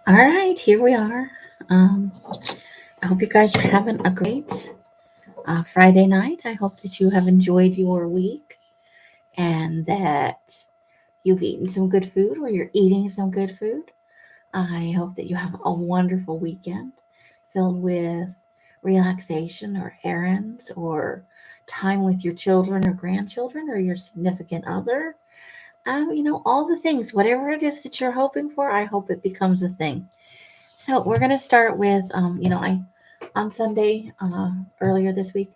All right, here we are. Um, I hope you guys are having a great Friday night. I hope that you have enjoyed your week and that you've eaten some good food or you're eating some good food. I hope that you have a wonderful weekend filled with relaxation or errands or time with your children or grandchildren or your significant other. All the things, whatever it is that you're hoping for, I hope it becomes a thing. So we're gonna start with, I on Sunday earlier this week,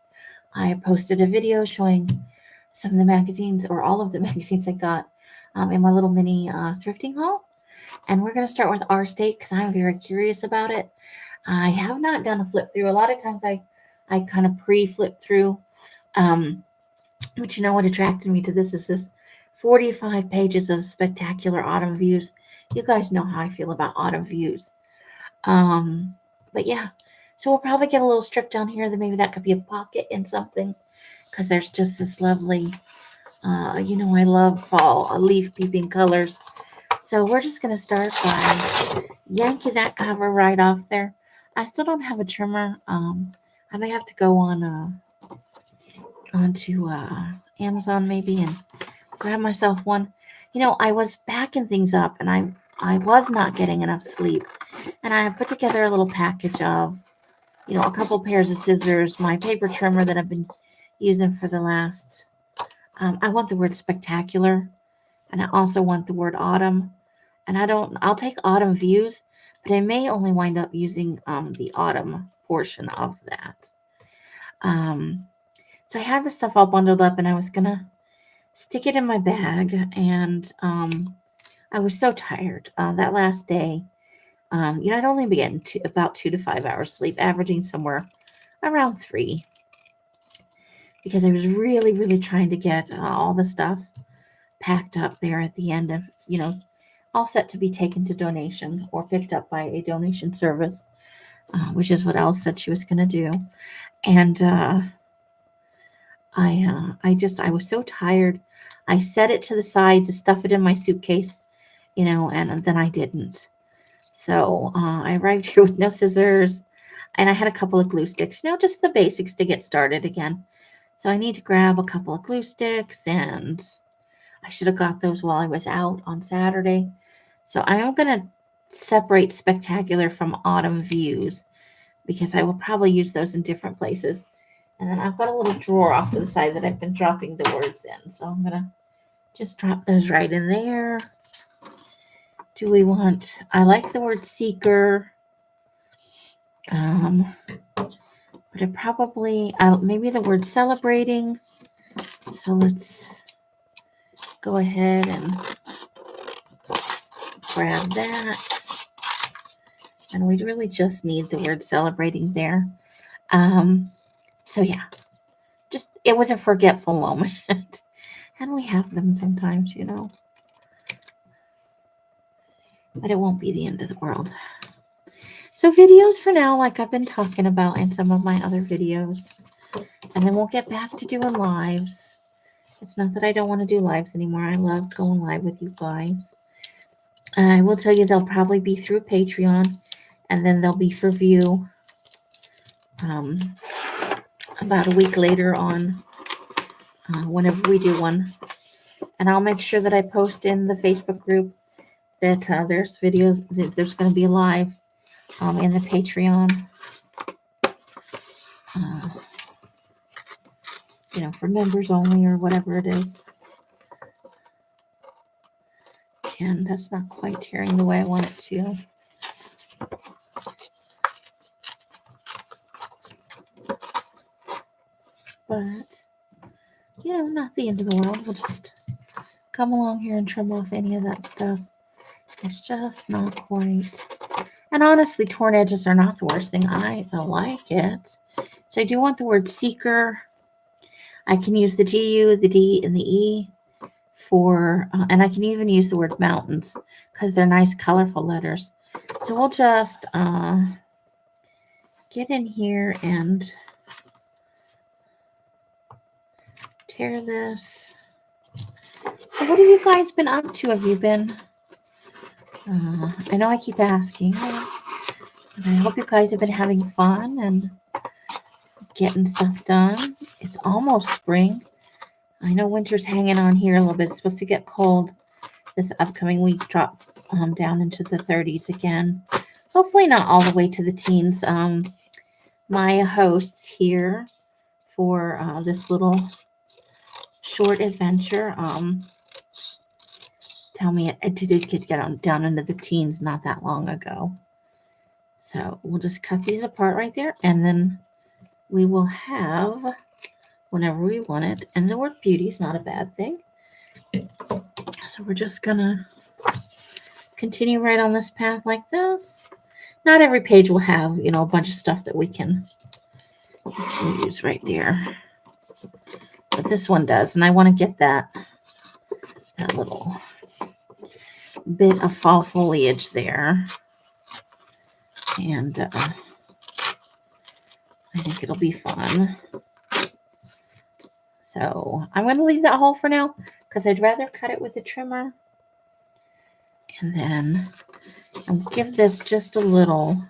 I posted a video showing some of the magazines or all of the magazines I got in my little mini thrifting haul, and we're gonna start with our state because I'm very curious about it. I have not done a flip through. A lot of times I kind of pre-flip through, um, but you know what attracted me to this is this 45 pages of spectacular autumn views. You guys know how I feel about autumn views. Um, but yeah, so we'll probably get a little strip down here. Then maybe that could be a pocket in something because there's just this lovely, I love fall leaf peeping colors. So we're just gonna start by yanking that cover right off there. I still don't have a trimmer. I may have to go onto Amazon maybe and grab myself one. I was backing things up and I was not getting enough sleep. And I put together a little package of, a couple pairs of scissors, my paper trimmer that I've been using for the last. I want the word spectacular, and I also want the word autumn. And I'll take autumn views, but I may only wind up using the autumn portion of that. Um, so I had the stuff all bundled up, and I was gonna stick it in my bag, and I was so tired that last day. I'd only be getting about 2 to 5 hours sleep, averaging somewhere around 3, because I was really, really trying to get all the stuff packed up there at the end of, all set to be taken to donation or picked up by a donation service, which is what Elle said she was going to do. And I was so tired. I set it to the side to stuff it in my suitcase, and then I didn't. So I arrived here with no scissors, and I had a couple of glue sticks, just the basics to get started again. So I need to grab a couple of glue sticks, and I should have got those while I was out on Saturday. So I am going to separate spectacular from autumn views because I will probably use those in different places. And then I've got a little drawer off to the side that I've been dropping the words in. So I'm going to just drop those right in there. Do we want, I like the word seeker. But it probably, maybe the word celebrating. So let's go ahead and grab that. And we really just need the word celebrating there. So yeah, just, it was a forgetful moment. And we have them sometimes, but it won't be the end of the world. So videos for now, like I've been talking about in some of my other videos. And then we'll get back to doing lives. It's not that I don't want to do lives anymore. I love going live with you guys. I will tell you they'll probably be through Patreon, and then they'll be for view about a week later on whenever we do one. And I'll make sure that I post in the Facebook group that there's videos, that there's going to be live in the Patreon. For members only or whatever it is. And that's not quite tearing the way I want it to. But, not the end of the world. We'll just come along here and trim off any of that stuff. It's just not quite. And honestly, torn edges are not the worst thing. I like it. So I do want the word seeker. I can use the GU, the D, and the E for, and I can even use the word mountains because they're nice, colorful letters. So we'll just get in here and tear this. So what have you guys been up to? Have you been I know I keep asking, but I hope you guys have been having fun and getting stuff done. It's almost spring. I know winter's hanging on here a little bit. It's supposed to get cold this upcoming week, drop down into the 30s again. Hopefully not all the way to the teens. My hosts here for this little short adventure tell me it did get down into the teens not that long ago. So we'll just cut these apart right there, and then we will have whenever we want it. And the word beauty is not a bad thing. So we're just gonna continue right on this path like this. Not every page will have, a bunch of stuff that we can use right there. But this one does, and I want to get that little bit of fall foliage there. And I think it'll be fun. So I'm going to leave that hole for now because I'd rather cut it with a trimmer. And then I'll give this just a little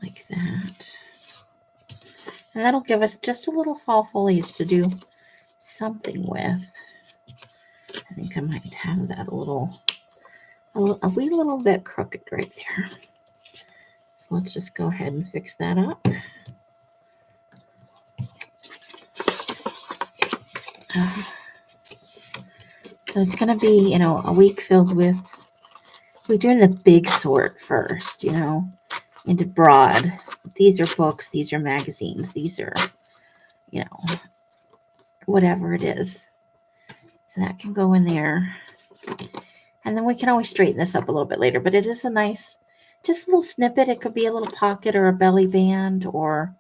like that. And that'll give us just a little fall foliage to do something with. I think I might have that a wee little bit crooked right there. So let's just go ahead and fix that up. So it's going to be, a week filled with, we're doing the big sort first, into broad. These are books, these are magazines, these are, whatever it is. So that can go in there. And then we can always straighten this up a little bit later, but it is a nice, just a little snippet. It could be a little pocket or a belly band or,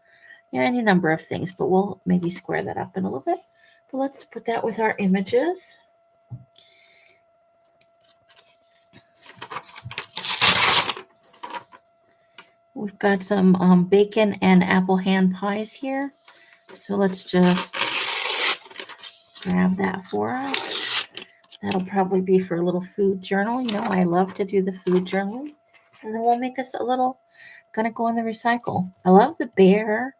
any number of things, but we'll maybe square that up in a little bit. But let's put that with our images. We've got some bacon and apple hand pies here. So let's just grab that for us. That'll probably be for a little food journal. I love to do the food journal. And then we'll make us a little, gonna go in the recycle. I love the bear.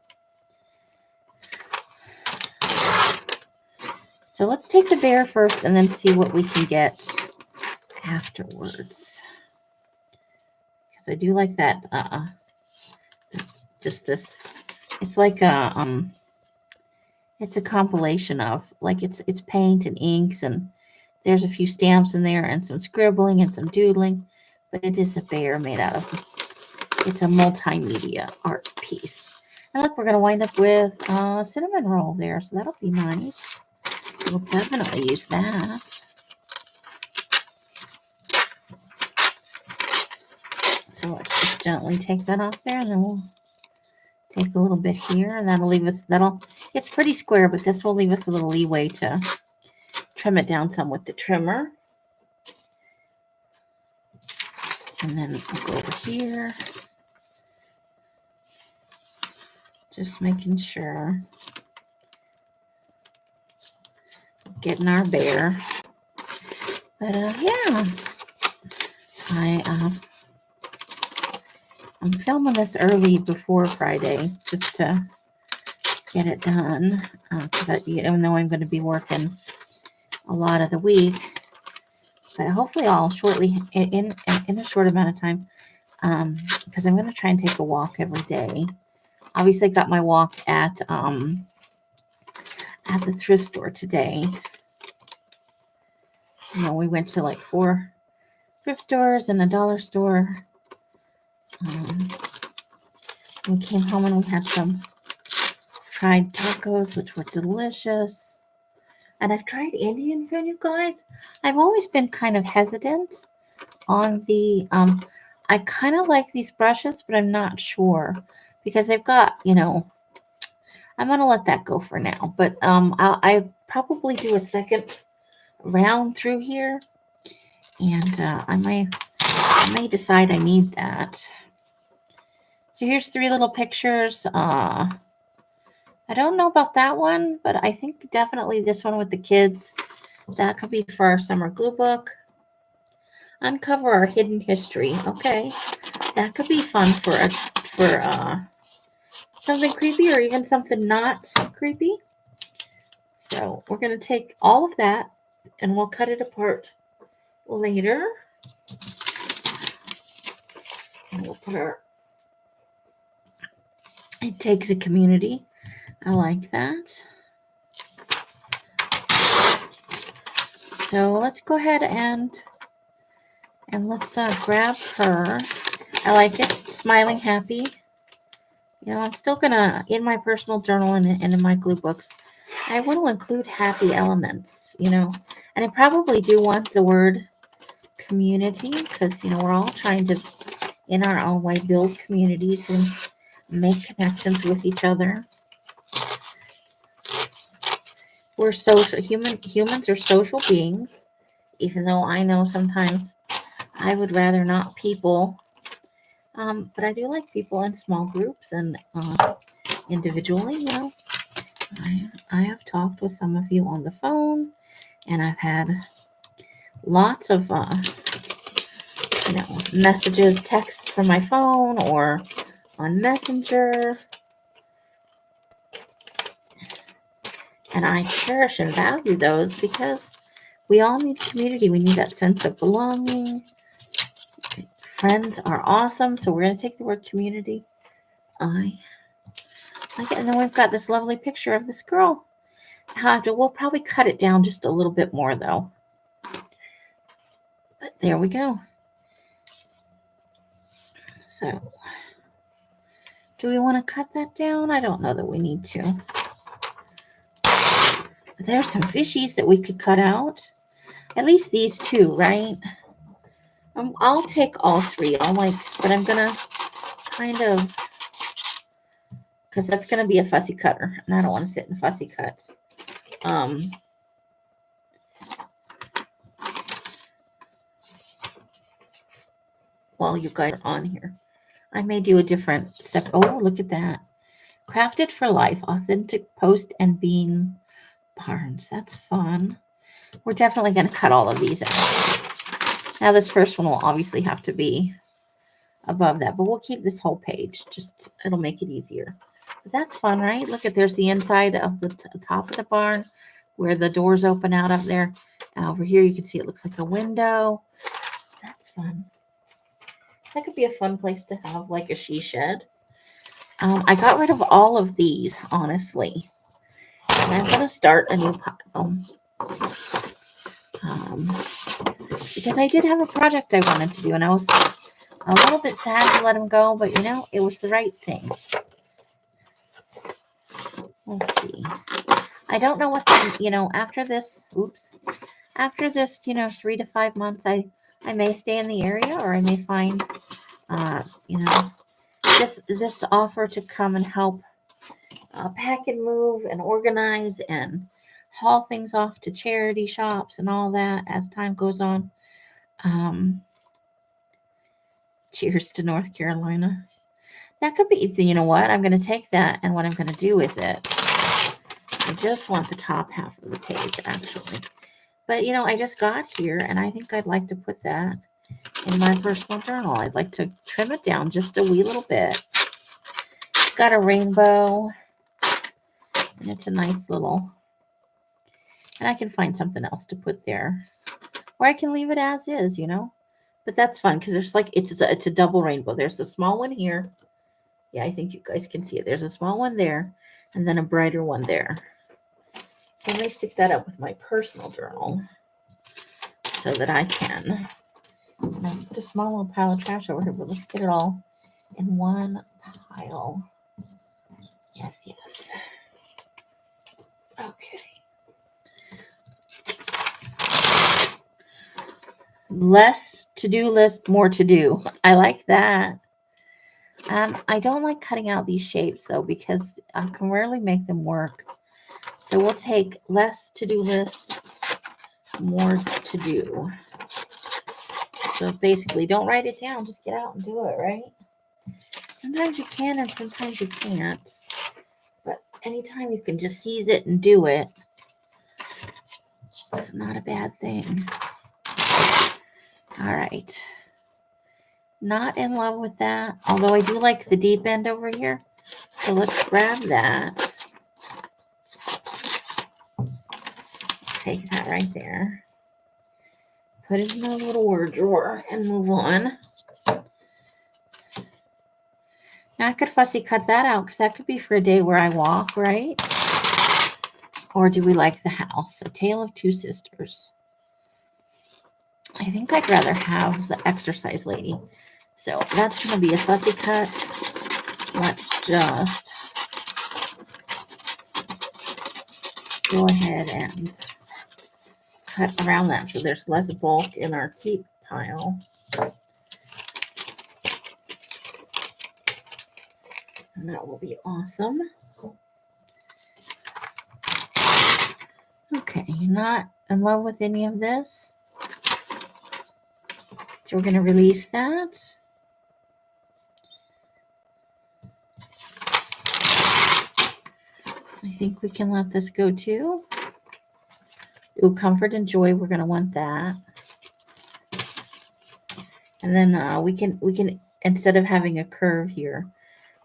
So let's take the bear first and then see what we can get afterwards. Because I do like that, just this, it's like it's a compilation of, like it's paint and inks, and there's a few stamps in there and some scribbling and some doodling, but it is a bear made out of, it's a multimedia art piece. And look, we're going to wind up with a cinnamon roll there, so that'll be nice. We'll definitely use that. So let's just gently take that off there, and then we'll take a little bit here, and that'll leave us, it's pretty square, but this will leave us a little leeway to trim it down some with the trimmer. And then I'll go over here. Just making sure. Getting our bear. But yeah. I'm filming this early before Friday just to get it done. Because even though I'm going to be working a lot of the week, but hopefully I'll shortly, in a short amount of time, because I'm going to try and take a walk every day. Obviously, I got my walk at the thrift store today. We went to like 4 thrift stores and a dollar store. We came home and we had some fried tacos, which were delicious. And I've tried Indian food, you guys. I've always been kind of hesitant on the, I kind of like these brushes, but I'm not sure because they've got, I'm going to let that go for now. But I probably do a second round through here. And I may decide I need that. So here's 3 little pictures. I don't know about that one, but I think definitely this one with the kids That could be for our summer glue book. Uncover our hidden history. Okay, that could be fun for something creepy or even something not creepy. So we're going to take all of that and we'll cut it apart later. And we'll put our, it takes a community. I like that. So let's go ahead and let's grab her. I like it. Smiling happy. You know, I'm still gonna, in my personal journal and in my glue books, I will include happy elements, you know. And I probably do want the word community because, you know, we're all trying to, in our own way, build communities and make connections with each other. We're social, humans are social beings, even though I know sometimes I would rather not people. But I do like people in small groups and individually, you know. I have talked with some of you on the phone, and I've had lots of you know, messages, texts from my phone or on Messenger. And I cherish and value those because we all need community. We need that sense of belonging. Friends are awesome. So we're going to take the word community. I like it. And then we've got this lovely picture of this girl. We'll probably cut it down just a little bit more though. But there we go. So do we want to cut that down? I don't know that we need to. But there's some fishies that we could cut out. At least these two, right? I'll take all three. But I'm going to kind of, because that's going to be a fussy cutter. And I don't want to sit in fussy cut. While you guys are on here. I may do a different step. Oh, look at that. Crafted for life. Authentic post and bean barns. That's fun. We're definitely going to cut all of these out. Now this first one will obviously have to be above that, but we'll keep this whole page. Just, it'll make it easier. But that's fun, right? Look at, there's the inside of the top of the barn where the doors open out up there. And over here you can see it looks like a window. That's fun. That could be a fun place to have like a she shed. I got rid of all of these, honestly. And I'm going to start a new pile. Because I did have a project I wanted to do, and I was a little bit sad to let them go, but, you know, it was the right thing. Let's see. I don't know what, you know, after this, after this, you know, 3 to 5 months, I may stay in the area, or I may find, you know, this offer to come and help pack and move and organize and haul things off to charity shops and all that as time goes on. Cheers to North Carolina. That could be, you know what? I'm going to take that, and what I'm going to do with it, I just want the top half of the page, actually. But, you know, I just got here, and I think I'd like to put that in my personal journal. I'd like to trim it down just a wee little bit. It's got a rainbow, and it's a nice little, and I can find something else to put there. Or I can leave it as is, you know. But that's fun because there's like, it's a double rainbow. There's a small one here. Yeah, I think you guys can see it. There's a small one there and then a brighter one there. So I may stick that up with my personal journal so that I can. And I'll put a small little pile of trash over here, but let's get it all in one pile. Yes, yes. Okay. Less to-do list, more to do. I like that. I don't like cutting out these shapes though because I can rarely make them work. So we'll take less to-do list, more to do. So basically, don't write it down. Just get out and do it, right? Sometimes you can and sometimes you can't. But anytime you can just seize it and do it, It's not a bad thing. All right. Not in love with that, although I do like the deep end over here. So let's grab that. Take that right there. Put it in the little word drawer and move on. Now I could fussy cut that out because that could be for a day where I walk, right? Or do we like the house? A Tale of Two Sisters. I think I'd rather have the exercise lady. So that's going to be a fussy cut. Let's just go ahead and cut around that so there's less bulk in our keep pile. And that will be awesome. Okay, you're not in love with any of this. So we're going to release that. I think we can let this go too. Ooh, comfort and joy, we're going to want that. And then we can instead of having a curve here,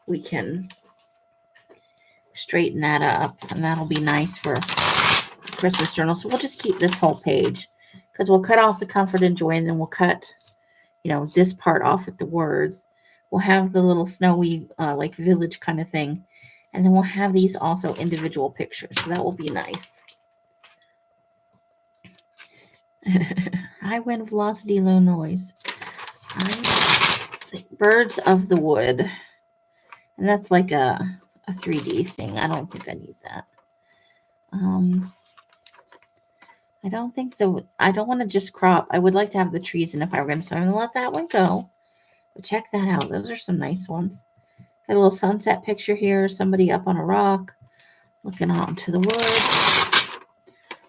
we can straighten that up, and that'll be nice for Christmas journal. So we'll just keep this whole page because we'll cut off the comfort and joy, and then we'll cut, this part off with the words. We'll have the little snowy, like village kind of thing. And then we'll have these also individual pictures. So that will be nice. High wind, velocity, low noise. Birds of the wood. And that's like a 3D thing. I don't think I need that. I don't want to just crop. I would like to have the trees in if I were going to. So I'm going to let that one go. But check that out. Those are some nice ones. Got a little sunset picture here. Somebody up on a rock looking out into the woods.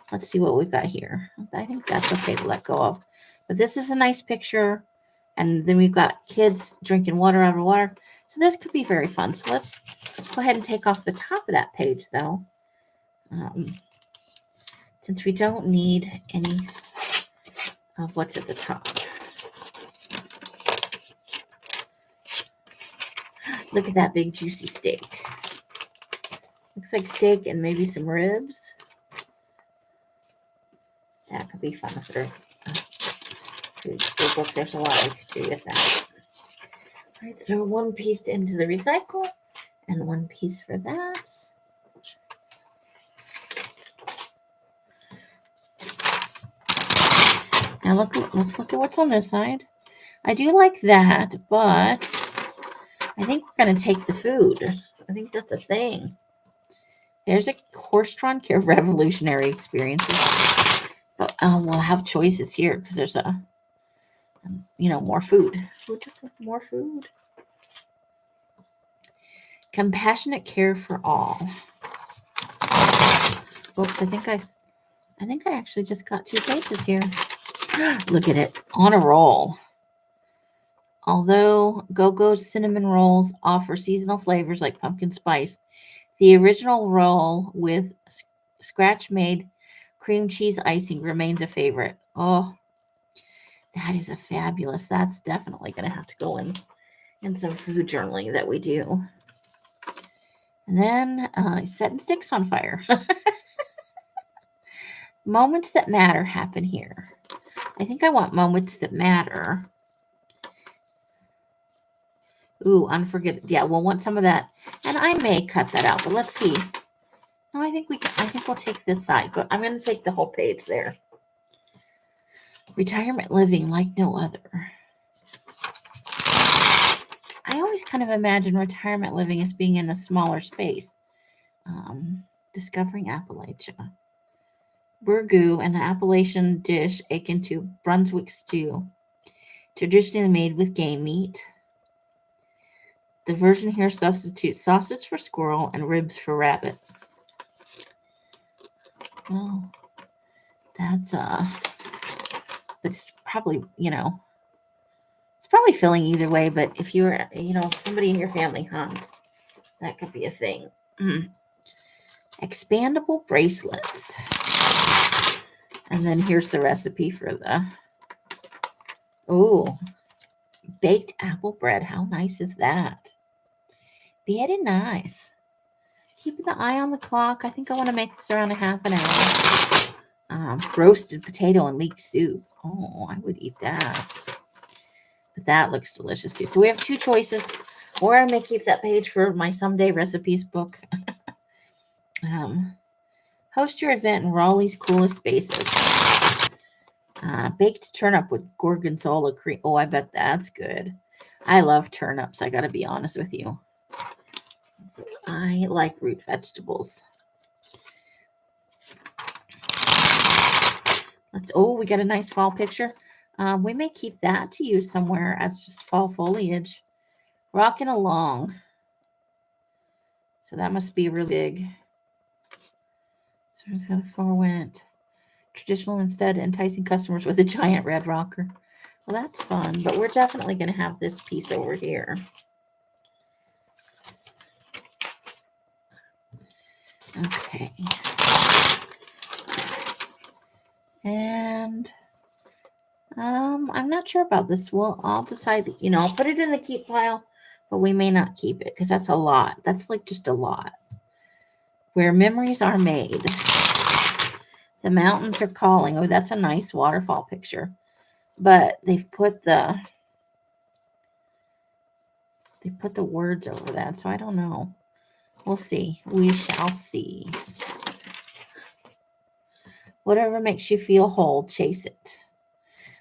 Let's see what we've got here. I think that's okay to let go of. But this is a nice picture. And then we've got kids drinking water out of water. So this could be very fun. So let's go ahead and take off the top of that page, though. Since we don't need any of what's at the top. Look at that big juicy steak. Looks like steak and maybe some ribs. That could be fun for a food book. There's a lot I could do with that. All right, so one piece into the recycle and one piece for that. Now let's look at what's on this side. I do like that, but I think we're going to take the food. I think that's a thing. There's a horse-drawn care revolutionary experiences. But we'll have choices here because there's more food. More food. Compassionate care for all. Oops, I think I actually just got 2 pages here. Look at it. On a roll. Although Go-Go cinnamon rolls offer seasonal flavors like pumpkin spice, the original roll with scratch-made cream cheese icing remains a favorite. Oh, that is a fabulous. That's definitely going to have to go in some food journaling that we do. And then setting sticks on fire. Moments that matter happen here. I think I want moments that matter. Ooh, unforgettable. Yeah, we'll want some of that. And I may cut that out, but let's see. No, I think we'll take this side, but I'm going to take the whole page there. Retirement living like no other. I always kind of imagine retirement living as being in a smaller space. Discovering Appalachia. Burgoo, an Appalachian dish akin to Brunswick stew, traditionally made with game meat. The version here substitutes sausage for squirrel and ribs for rabbit. Oh, that's but it's probably, it's probably filling either way, but if you're, somebody in your family hunts, that could be a thing. Expandable bracelets. And then here's the recipe for the, oh, baked apple bread. How nice is that? Very nice. Keeping the eye on the clock. I think I want to make this around a half an hour. Roasted potato and leek soup. Oh, I would eat that. But that looks delicious too. So we have two choices. Or I may keep that page for my someday recipes book. Host your event in Raleigh's coolest spaces. Baked turnip with gorgonzola cream. Oh, I bet that's good. I love turnips. I got to be honest with you. I like root vegetables. We got a nice fall picture. We may keep that to use somewhere as just fall foliage. Rocking along. So that must be really big. So it's got a forewent. Traditional instead, enticing customers with a giant red rocker. Well, that's fun, but we're definitely going to have this piece over here. Okay. And I'm not sure about this. I'll decide, I'll put it in the keep pile, but we may not keep it because that's a lot. That's like just a lot. Where memories are made. The mountains are calling. Oh, that's a nice waterfall picture. But they've put the words over that, so I don't know. We'll see. We shall see. Whatever makes you feel whole, chase it.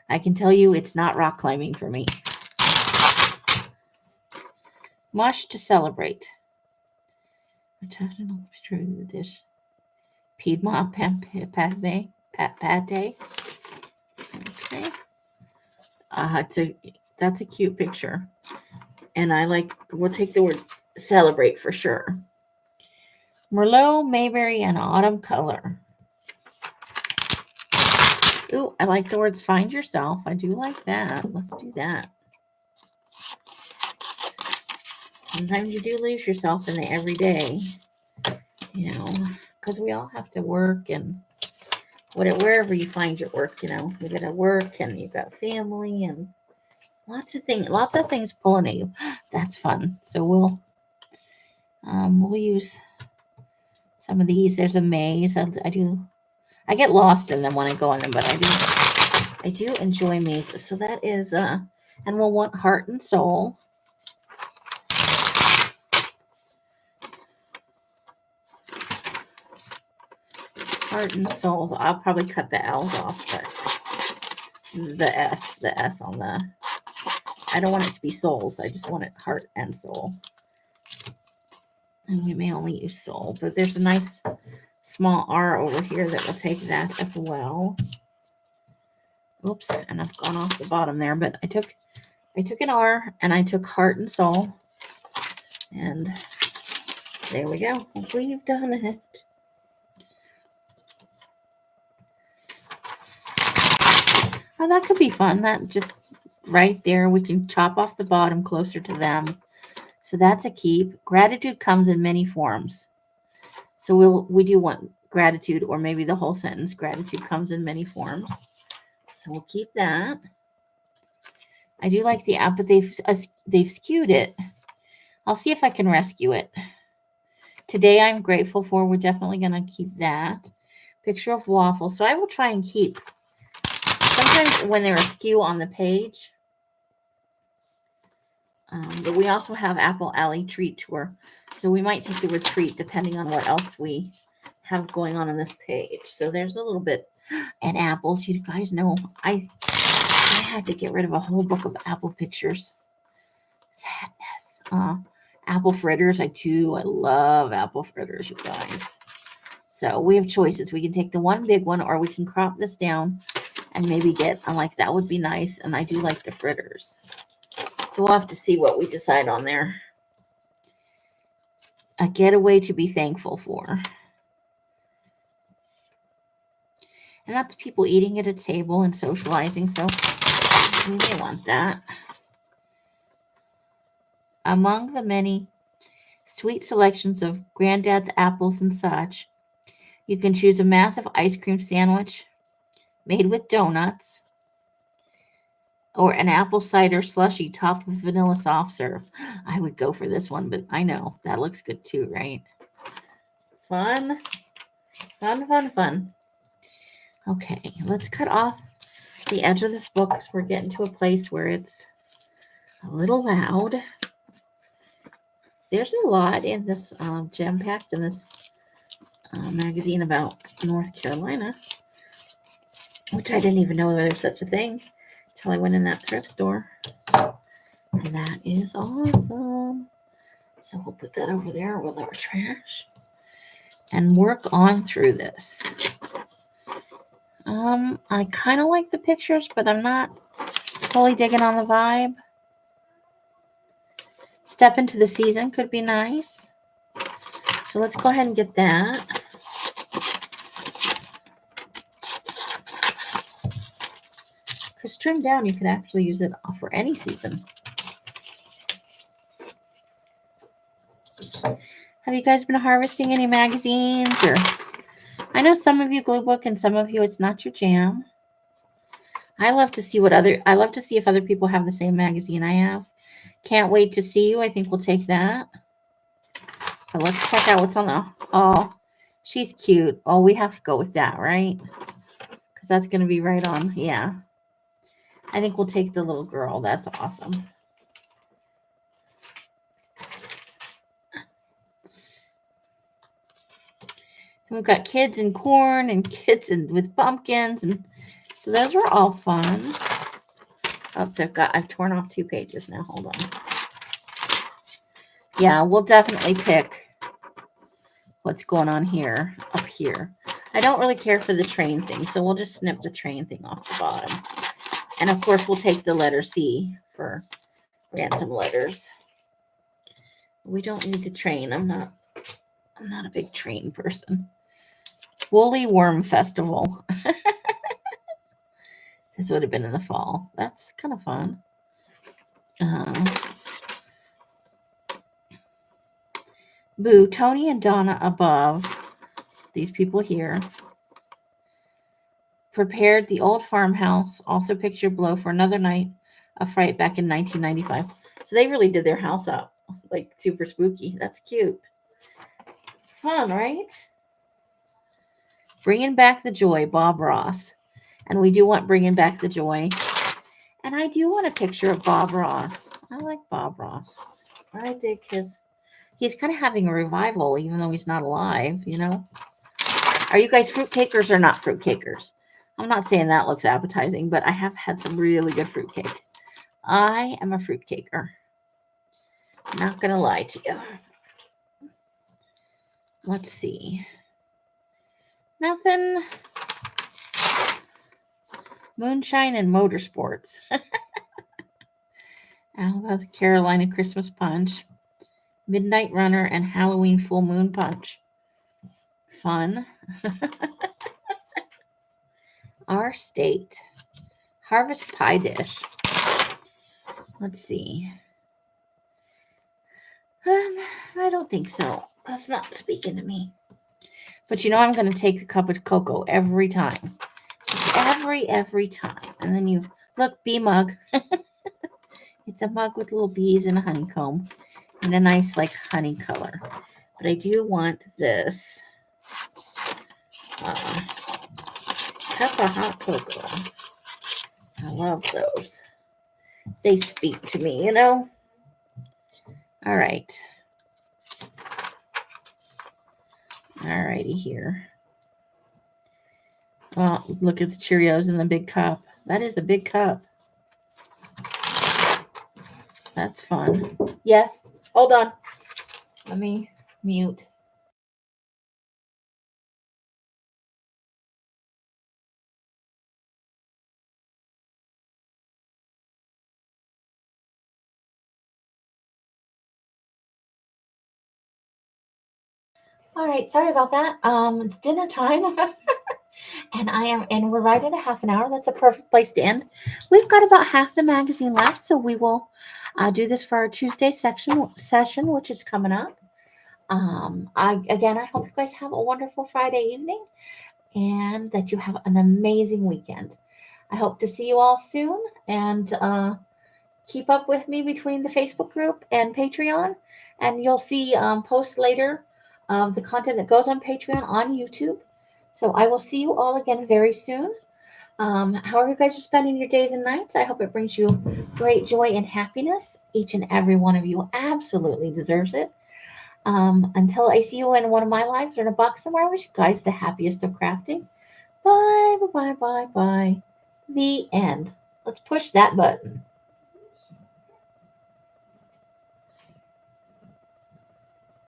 I can tell you it's not rock climbing for me. Mush to celebrate. Picture of the dish. Piedmont pate. Okay. That's a cute picture. And we'll take the word celebrate for sure. Merlot, Mayberry, and autumn color. Ooh, I like the words find yourself. I do like that. Let's do that. Sometimes you do lose yourself in the everyday, because we all have to work and wherever you find your work, you got to work and you've got family and lots of things pulling at you. That's fun. So we'll use some of these. There's a maze. I get lost in them when I go in them, but I do enjoy mazes. So that is and we'll want heart and soul. Heart and souls. I'll probably cut the L's off, but the S on the. I don't want it to be souls. I just want it heart and soul. And we may only use soul, but there's a nice small R over here that will take that as well. Oops, and I've gone off the bottom there, but I took an R and I took heart and soul. And there we go. We've done it. Oh, that could be fun. That just right there, we can chop off the bottom closer to them. So that's a keep. Gratitude comes in many forms. So we do want gratitude, or maybe the whole sentence. Gratitude comes in many forms. So we'll keep that. I do like the app, but they've skewed it. I'll see if I can rescue it. Today I'm grateful for. We're definitely going to keep that. Picture of waffle. So I will try and keep. Sometimes when they're askew on the page. But we also have Apple Alley Treat Tour. So we might take the word treat depending on what else we have going on this page. So there's a little bit. And apples. You guys know I had to get rid of a whole book of apple pictures. Sadness. Apple fritters. I love apple fritters, you guys. So we have choices. We can take the one big one, or we can crop this down and maybe that would be nice. And I do like the fritters. So we'll have to see what we decide on there. A getaway to be thankful for. And that's people eating at a table and socializing. So we may want that. Among the many sweet selections of Granddad's apples and such, you can choose a massive ice cream sandwich, made with donuts, or an apple cider slushy topped with vanilla soft serve. I would go for this one, but I know that looks good too, right? Fun, fun, fun, fun. Okay, let's cut off the edge of this book because we're getting to a place where it's a little loud. There's a lot in this jam-packed in this magazine about North Carolina, which I didn't even know there was such a thing until I went in that thrift store. And that is awesome. So we'll put that over there with our trash and work on through this. I kind of like the pictures, but I'm not fully digging on the vibe. Step into the season could be nice. So let's go ahead and get that. Because trimmed down, you can actually use it for any season. Have you guys been harvesting any magazines? Or I know some of you gluebook and some of you it's not your jam. I love to see if other people have the same magazine I have. Can't wait to see you. I think we'll take that. But let's check out what's on the... Oh, she's cute. Oh, we have to go with that, right? Because that's going to be right on. Yeah. I think we'll take the little girl. That's awesome. And we've got kids and corn and kids with pumpkins. And so those were all fun. Oh, so I've torn off 2 pages now. Hold on. Yeah, we'll definitely pick what's going on here, up here. I don't really care for the train thing, so we'll just snip the train thing off the bottom. And of course, we'll take the letter C for ransom letters. We don't need the train. I'm not a big train person. Woolly Worm Festival. This would have been in the fall. That's kind of fun. Boo, Tony and Donna above, these people here, prepared the old farmhouse, also pictured below, for another night of fright back in 1995. So they really did their house up, like super spooky. That's cute. Fun, right? Bringing Back the Joy, Bob Ross. And we do want Bringing Back the Joy. And I do want a picture of Bob Ross. I like Bob Ross. I dig his... He's kind of having a revival, even though he's not alive, you know? Are you guys fruitcakers or not fruitcakers? I'm not saying that looks appetizing, but I have had some really good fruitcake. I am a fruitcaker. Not going to lie to you. Let's see. Nothing. Moonshine and motorsports. Alva, Carolina Christmas Punch. Midnight Runner and Halloween Full Moon Punch. Fun. Our State. Harvest Pie Dish. Let's see. I don't think so. That's not speaking to me. But you know I'm going to take the cup of cocoa every time. Every time. And then you look, bee mug. It's a mug with little bees and a honeycomb. And a nice, like, honey color. But I do want this cup of hot cocoa. I love those. They speak to me, you know? All right. All righty here. Well, look at the Cheerios in the big cup. That is a big cup. That's fun. Yes. Hold on. Let me mute. All right, sorry about that. It's dinner time. And we're right at a half an hour. That's a perfect place to end. We've got about half the magazine left, so we will do this for our Tuesday session, which is coming up. I hope you guys have a wonderful Friday evening. and that you have an amazing weekend. I hope to see you all soon, and keep up with me between the Facebook group and Patreon, and you'll see posts later of the content that goes on Patreon on YouTube. So I will see you all again very soon. However you guys are spending your days and nights, I hope it brings you great joy and happiness. Each and every one of you absolutely deserves it. Until I see you in one of my lives or in a box somewhere, I wish you guys the happiest of crafting. Bye, bye, bye, bye, bye. The end. Let's push that button.